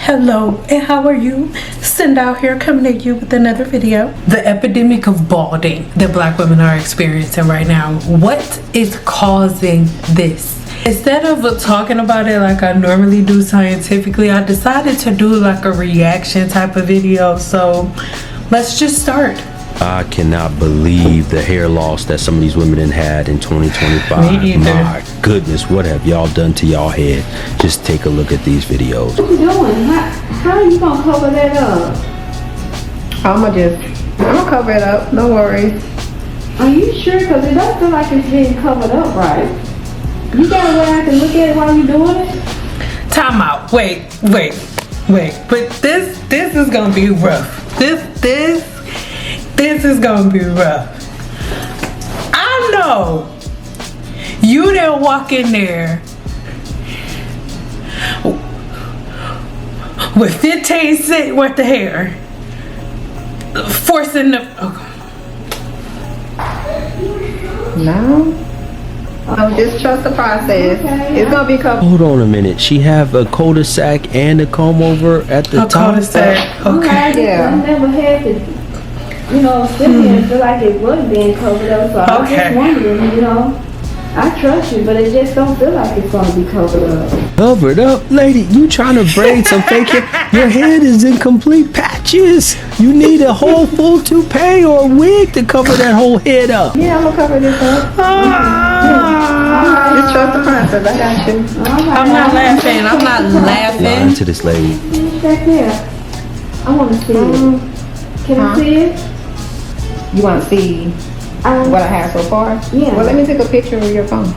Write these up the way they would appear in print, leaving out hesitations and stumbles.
Hello, and how are you? Cindy out here coming at you with another video. The epidemic of balding that black women are experiencing right now. What is causing this? Instead of talking about it like I normally do scientifically, I decided to do like a reaction type of video. So let's just start. I cannot believe the hair loss that some of these women had in 2025. Me either. My goodness, what have y'all done to y'all head? Just take a look at these videos. What you doing? How are you gonna cover that up? I'm gonna cover it up, no worries. Are you sure? Because it doesn't feel like it's being covered up right. You got a way I can look at it while you're doing it? Time out. Wait. But this is gonna be rough. This is gonna be rough. I know you didn't walk in there with 15 cents worth of hair, forcing the. No. Just trust the process. Okay. It's gonna be covered. Hold on a minute. She have a cul-de-sac and a comb over at the A top. cul-de-sac. Okay. Okay. Yeah. I never had to, sit here and feel like it wasn't being covered up. So I was Okay. just wondering, I trust you, but it just don't feel like it's gonna be covered up. Covered up, lady. You trying to braid some fake hair? Your head is in complete patches. You need a whole full toupee or a wig to cover that whole head up. Yeah, I'm gonna cover this up. Just trust the process. I got you. All right. I'm not laughing. I'm not Lying laughing. to this lady. Finish back there. I want to see it. Can I see it? You want to see what I have so far? Yeah. Well, let me take a picture of your phone.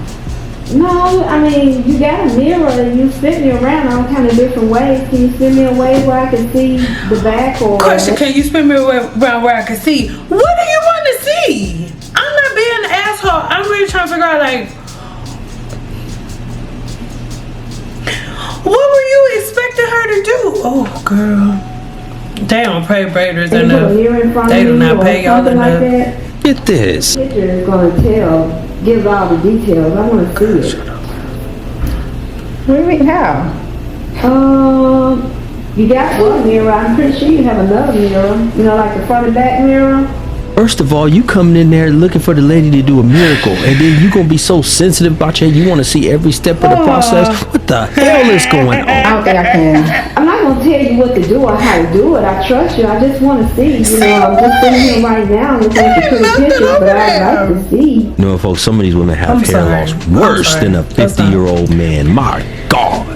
No, I mean, you got a mirror and you spin me around all kind of different ways. Can you spin me a way where I can see the back or... Question, can you spin me around where I can see? What do you want to see? I'm not being an asshole. I'm really trying to figure out, like, what were you expecting her to do? Oh, girl. They don't pay braiders And put a enough. mirror in front They of do you not or pay y'all something like enough. that. Get this. Picture is going to give all the details. I want to see it. What do you mean, how? You got one mirror. I'm pretty sure you have another mirror. Like the front and back mirror. First of all, you coming in there looking for the lady to do a miracle, and then you gonna be so sensitive about your. You want to see every step of the process. What the hell is going on? I don't think I can. I'm not going to tell you what to do or how to do it. I trust you. I just want to see. I'm just sitting here right now looking at the pretty pictures, but I'd like to see. You know, folks, some of these women have I'm hair sorry. loss I'm worse sorry. than a That's not- 50-year-old man. My God.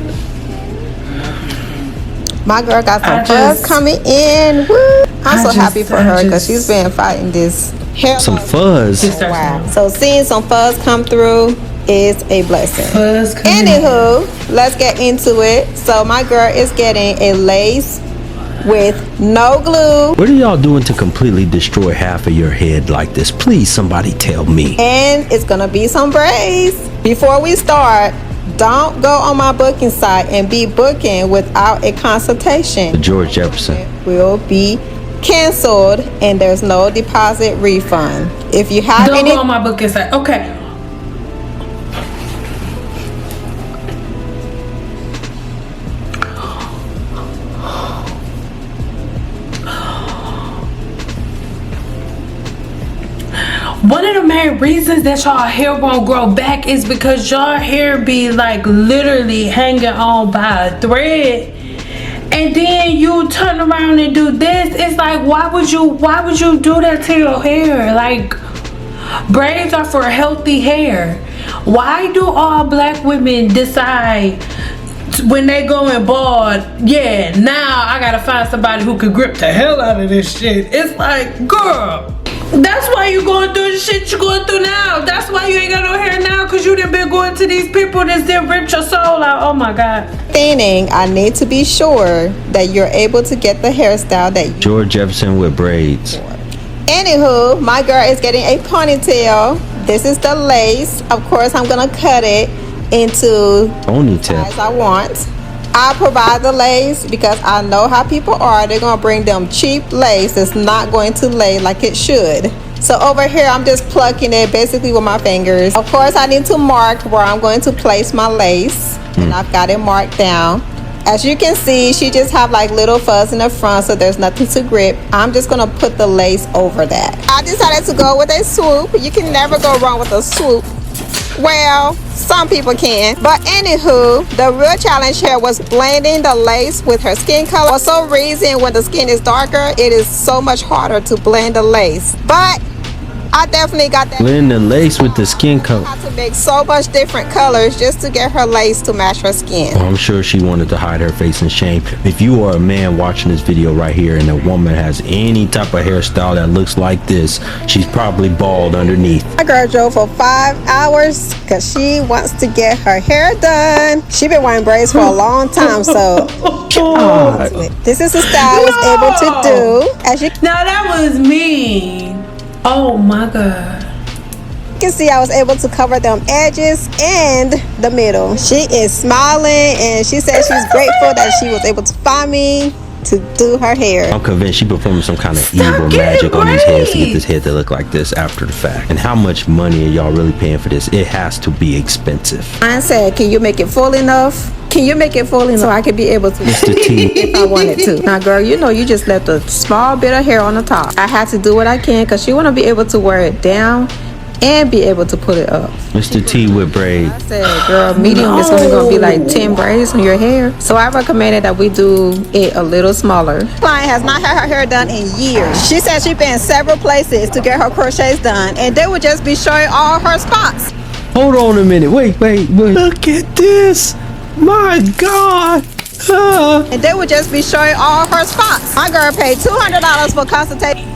My girl got I some fuzz just- coming in. Woo! I'm so happy for her I because just- she's been fighting this hair Some loss. fuzz. Wow. So seeing some fuzz come through is a blessing. Fuzz coming in. Anywho, let's get into it. So my girl is getting a lace with no glue, What are y'all doing to completely destroy half of your head like this? Please, somebody tell me. and it's gonna be some braids. Before we start, don't go on my booking site and be booking without a consultation. George Jefferson. Will be canceled and there's no deposit refund. If you have Don't any, go on my book and say, okay. One of the main reasons that y'all hair won't grow back is because y'all hair be like literally hanging on by a thread, and then you turn around and do this. It's like, why would you do that to your hair? Like, braids are for healthy hair. Why do all black women decide when they going bald, yeah, now I gotta find somebody who could grip the hell out of this shit? It's like, girl, that's why you going through the shit you going through now. That's why you ain't got no hair now, because you done been going to these people that's done ripped your soul out. Oh my God. thinning, I need to be sure that you're able to get the hairstyle that you. George Jefferson with braids. Anywho, my girl is getting a ponytail. This is the lace. Of course, I'm gonna cut it into Ponytail. as I want. I provide the lace because I know how people are. They're gonna bring them cheap lace that's not going to lay like it should. So over here, I'm just plucking it basically with my fingers. Of course, I need to mark where I'm going to place my lace, and I've got it marked down. As you can see, she just have like little fuzz in the front, so there's nothing to grip. I'm just gonna put the lace over that. I decided to go with a swoop. You can never go wrong with a swoop. Well, some people can. But anywho, the real challenge here was blending the lace with her skin color. For some reason, when the skin is darker, it is so much harder to blend the lace. But I definitely got that. Blend the lace with the skin color. I had to make so much different colors just to get her lace to match her skin. Well, I'm sure she wanted to hide her face in shame. If you are a man watching this video right here and a woman has any type of hairstyle that looks like this, she's probably bald underneath. My girl drove for 5 hours because she wants to get her hair done. She been wearing braids for a long time, so this is the style I was able to do. As you Now that was me. Oh my God. can see, I was able to cover them edges and the middle. She is smiling and she said she's grateful that she was able to find me to do her hair. I'm convinced she performed some kind of evil magic on these heads to get this head to look like this after the fact. And how much money are y'all really paying for this? It has to be expensive. I said, can you make it full enough? Can you make it full enough so I could be able to Mr. T. if I wanted to? Now, girl, you know you just left a small bit of hair on the top. I had to do what I can because she want to be able to wear it down and be able to put it up. Mr. T with braids. I said, girl, medium is only going to be like 10 braids on your hair. So I recommended that we do it a little smaller. Client has not had her hair done in years. She said she's been several places to get her crochets done, and they would just be showing all her spots. Hold on a minute. Wait. Look at this. My God. And they would just be showing all her spots. My girl paid $200 for consultation.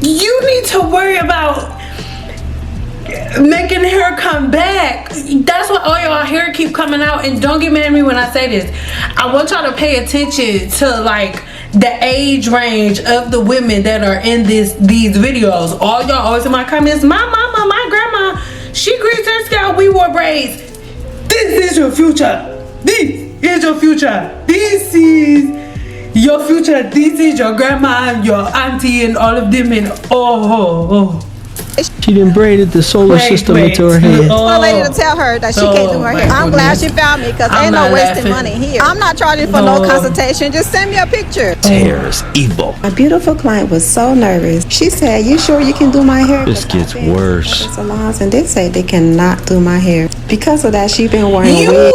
You need to worry about making hair come back. That's why all y'all hair keep coming out. And don't get mad at me when I say this. I want y'all to pay attention to like the age range of the women that are in these videos. All y'all always in my comments, my mama, my grandma, she greased her scalp, we wore braids. This is your future. This is your future. This is your future. This is your grandma, your auntie, and all of them. And oh. She done braided the solar system into her head. A lady to tell her that she can't do her hair. I'm glad she found me because ain't no wasting money here. I'm not charging for no consultation. Just send me a picture. Hair is evil. My beautiful client was so nervous. She said, "You sure you can do my hair?" This gets worse. Salons and they say they cannot do my hair because of that. She been wearing wigs.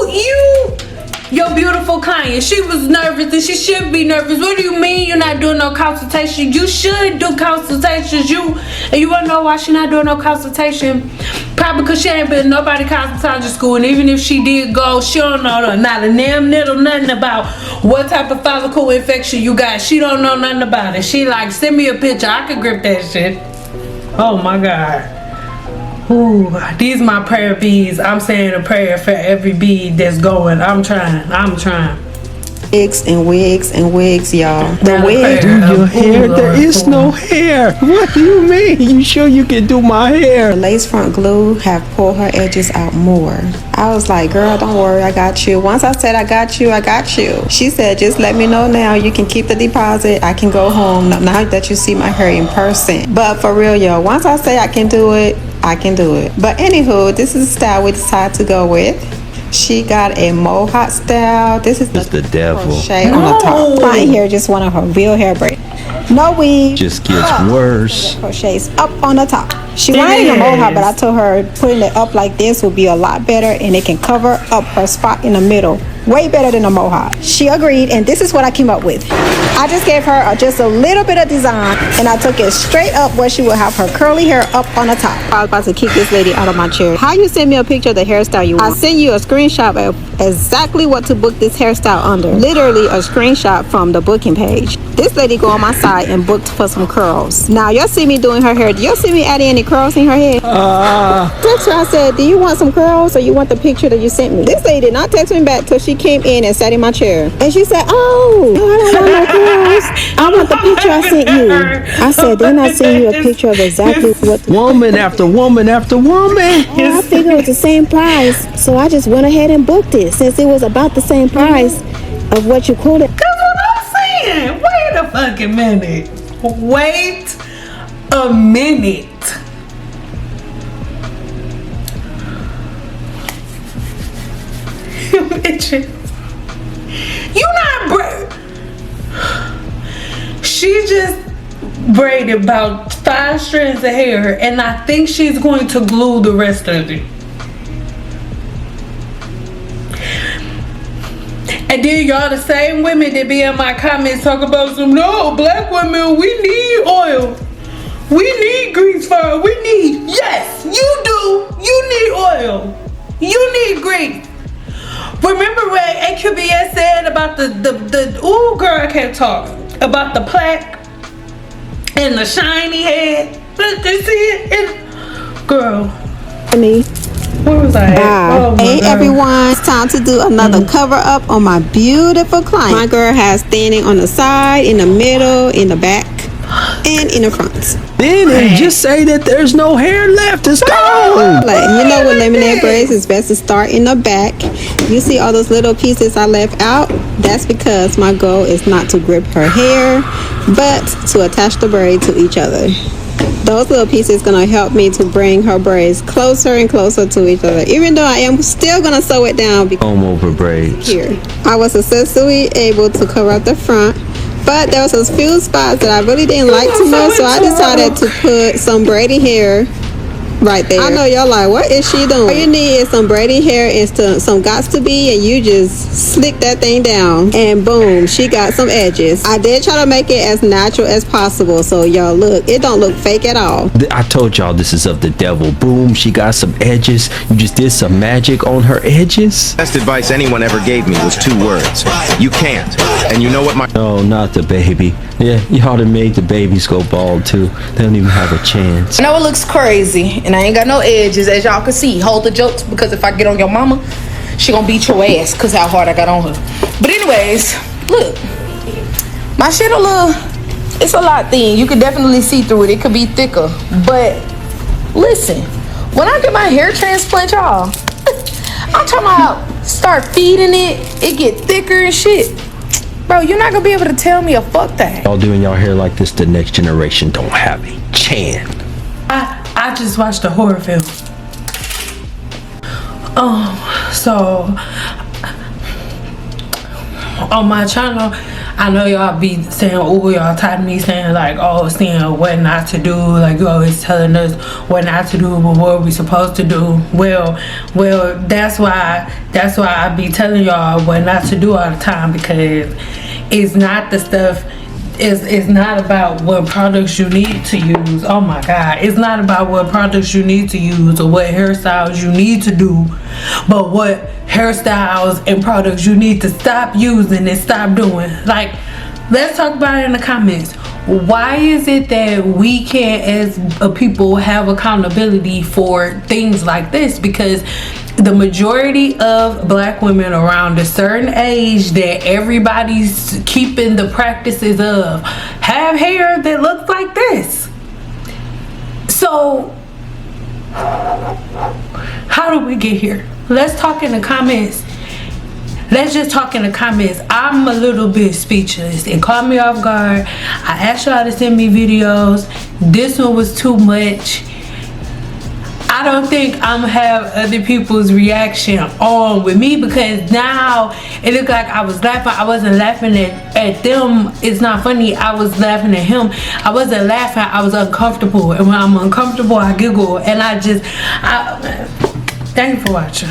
Your beautiful client, she was nervous and she should be nervous. What do you mean you're not doing no consultation? You should do consultations. And you wanna know why she not doing no consultation? Probably because she ain't been nobody cosmetology school, and even if she did go, she don't know not a damn little nothing about what type of follicle infection you got. She don't know nothing about it. She like, send me a picture, I could grip that shit. Oh my God. Ooh, these my prayer beads. I'm saying a prayer for every bead that's going. I'm trying. Wigs and wigs, y'all. The wig. Do your hair. There is no hair. What do you mean? You sure you can do my hair? The lace front glue have pulled her edges out more. I was like, girl, don't worry, I got you. Once I said I got you. She said, just let me know now. You can keep the deposit. I can go home now that you see my hair in person. But for real, y'all, once I say I can do it, I can do it. But anywho, this is the style we decided to go with. She got a mohawk style. This is the devil. Crochet on the top. Client here just wanted her real hair braid. No weave. Just gets worse. Crochets up on the top. She wanted a mohawk, but I told her putting it up like this would be a lot better, and it can cover up her spot in the middle. Way better than a mohawk. She agreed, and this is what I came up with. I just gave her just a little bit of design, and I took it straight up where she would have her curly hair up on the top. I was about to kick this lady out of my chair. How you send me a picture of the hairstyle you want? I sent you a screenshot of exactly what to book this hairstyle under. Literally a screenshot from the booking page. This lady go on my side and booked for some curls. Now, y'all see me doing her hair. Do y'all see me adding any curls in her head? Text her, I said, do you want some curls or you want the picture that you sent me? This lady did not text me back till she came in and sat in my chair. And she said, oh, I don't want no curls. I want the picture I sent you. I said, then I sent you a picture of exactly what. Woman after woman after woman. I figured it was the same price. So I just went ahead and booked it since it was about the same price of what you quoted. That's what I'm saying. Wait a fucking minute. Wait a minute. bitches. You not she just braided about 5 strands of hair, and I think she's going to glue the rest of it. And then y'all the same women that be in my comments talk about some, no, black women, we need oil. We need grease for we need, yes, you do. You need oil. You need grease. Remember what AQBS said about the ooh girl, I can't talk. About the plaque and the shiny head. Look, you see it? Girl. Where was I at? Oh Hey God. everyone, it's time to do another cover up on my beautiful client. My girl has thinning on the side, in the middle, in the back, and in the front. Then and just say that there's no hair left. It's gone. Like, you know, with lemonade braids, it's best to start in the back. You see all those little pieces I left out? That's because my goal is not to grip her hair, but to attach the braid to each other. Those little pieces gonna help me to bring her braids closer and closer to each other, even though I am still gonna sew it down because Comb over braids. here I was successfully able to cover up the front, but there was a few spots that I really didn't like too much, so I decided to put some braiding hair right there. I know y'all like, what is she doing? All you need is some braiding hair and some gots to be, and you just slick that thing down, and boom, she got some edges. I did try to make it as natural as possible, so y'all look, it don't look fake at all. I told y'all this is of the devil. Boom, she got some edges. You just did some magic on her edges. Best advice anyone ever gave me was 2 words. You can't. And you know what my... No, not the baby. Yeah, y'all done made the babies go bald too. They don't even have a chance. I know it looks crazy, and I ain't got no edges, as y'all can see. Hold the jokes, because if I get on your mama, she gonna beat your ass, because how hard I got on her. But anyways, look. My shit a little, it's a lot thin. You can definitely see through it. It could be thicker. But listen, when I get my hair transplant, y'all, I'm talking about start feeding it, it get thicker and shit. Bro, you're not gonna be able to tell me a fuck thing. Y'all doing y'all hair like this, the next generation don't have a chance. I just watched a horror film. So on my channel, I know y'all be saying, oh, y'all tired of me saying like, oh, saying what not to do, like you always telling us what not to do, but what we supposed to do. Well, that's why I be telling y'all what not to do all the time, because it's not the stuff. It's not about what products you need to use. Oh my God. It's not about what products you need to use or what hairstyles you need to do, but what hairstyles and products you need to stop using and stop doing. Like, let's talk about it in the comments. Why is it that we can't, as a people, have accountability for things like this? Because the majority of black women around a certain age that everybody's keeping the practices of have hair that looks like this. So how do we get here? Let's talk in the comments. Let's just talk in the comments. I'm a little bit speechless. It caught me off guard. I asked y'all to send me videos. This one was too much. I don't think I'm gonna have other people's reaction on with me, because now it looked like I was laughing. I wasn't laughing at them. It's not funny. I was laughing at him. I wasn't laughing. I was uncomfortable. And when I'm uncomfortable, I giggle. And thank you for watching.